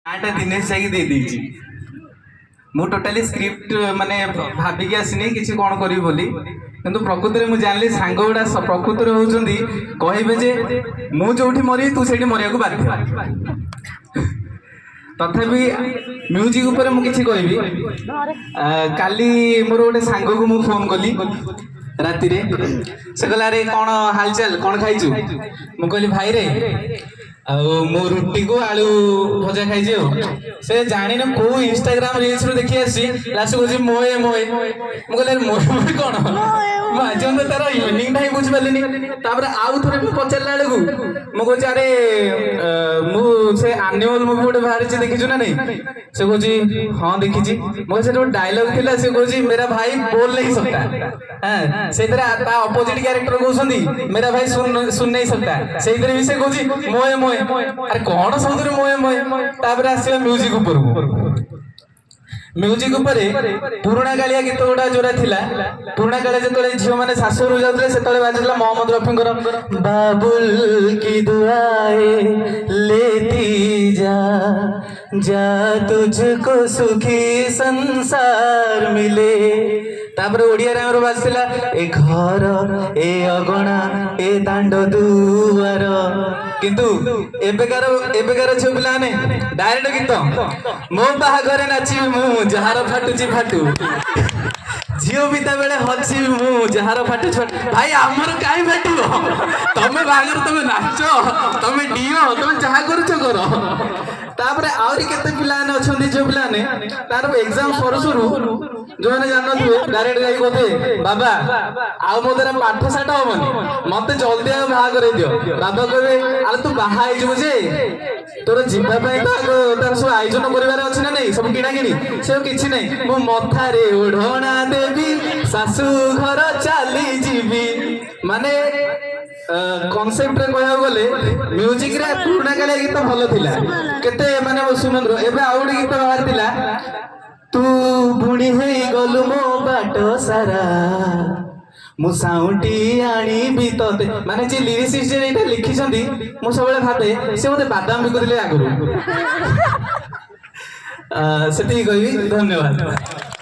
आटा दिनेश जाकि दे देछि मु टोटाली स्क्रिप्ट माने भाबिक आसनी किसी कौन करी बोली किंतु प्रकृति में मुझे जानली सांग गुड़ा प्रकृति होउछंदी कहबे जे मु जोठी मरी तू सेठी मरिया को बाध्य तथापि म्यूजिक ऊपर मु किछि कहबी काली मोर गोटे सांग को मु फोन कली राति रे से कहला रे कौन हालचाल कौन खाइछु मु कहली भाई रे मो रुटी को आलू भजा खाई से जानी ना को इंस्टाग्राम रील्स रो देखि आसी लास्ट को मोए मोए मु कहले मोए मोए कोन मु आज तार इवनिंग टाइम बुझ पालिनी तापर आउ थरे मु पचारला बेलू मु कहछ अरे मु से एनुअल मूवी गोटे बाहर से देखिछु ना नहीं से कहछ हां देखिछि मो से डायलॉग थिला से कहछ मेरा भाई बोल नहीं सकता हां से तरह ता अपोजिट कैरेक्टर कहउसंदी मेरा भाई सुन नहीं सकता से तरह भी से कहछ मोए मोए अरे कौन सब मोए मोए तापर आसीबा म्यूजिक ऊपर म्यूजिक ऊपर पुराणा कालिया गीत गुड़ा जोरा थिला पुराणा कालिया जतले झियो माने सासुरु जाउतले सेतले बाजिला मोहम्मद रफींकर बाबुल की दुआएं लेती जा जा तुझको सुखी संसार मिले तापर ओडिया रे हमर बाजिला ए घर ए अगणा ए दांड दुआर किंतु एबेकार छो पिला ने डायरेक्ट गीत मो बाहाघरे नाची मु जहार फाटुची फाटू झील बिता बेले हसी मु जहार फाटू भाई आमर काई फाटो तमे बाहाघर तमे नाच तमे डियो तमे जहा करूछ कर तापर आउरी केते पिला ने अछंदी जो पिला ने तार एग्जाम सरू सरू जो माने जान नथुए डायरेक्ट जाई कोते बाबा आउ मो द्वारा पाठ साठ होबनी मते जल्दी आ बाहा करे दियो बाबा कहबे अरे तू बाहा आइ जबो जे तोर जिबा पई तार सब आयोजन करिवार अछि ना नहीं सब किना किनी से किछि नहीं मो मथा रे ओढणा देबी सासू घर चाली जीबी माने कॉन्सेप्ट रे कहया गले म्यूजिक रे पुराना काले गीत भलो थिला केते माने सुनंद्र एबे आउडी गीत बाहर थिला तू बुणी हेई गलु मो बाट सारा मु साउंडी आनी भी तते माने जे लिरिसिस्ट जे एटा लिखि छंदी मु सबले भाबे से मते बादाम बिकु दिले आगु सेति कहबी धन्यवाद।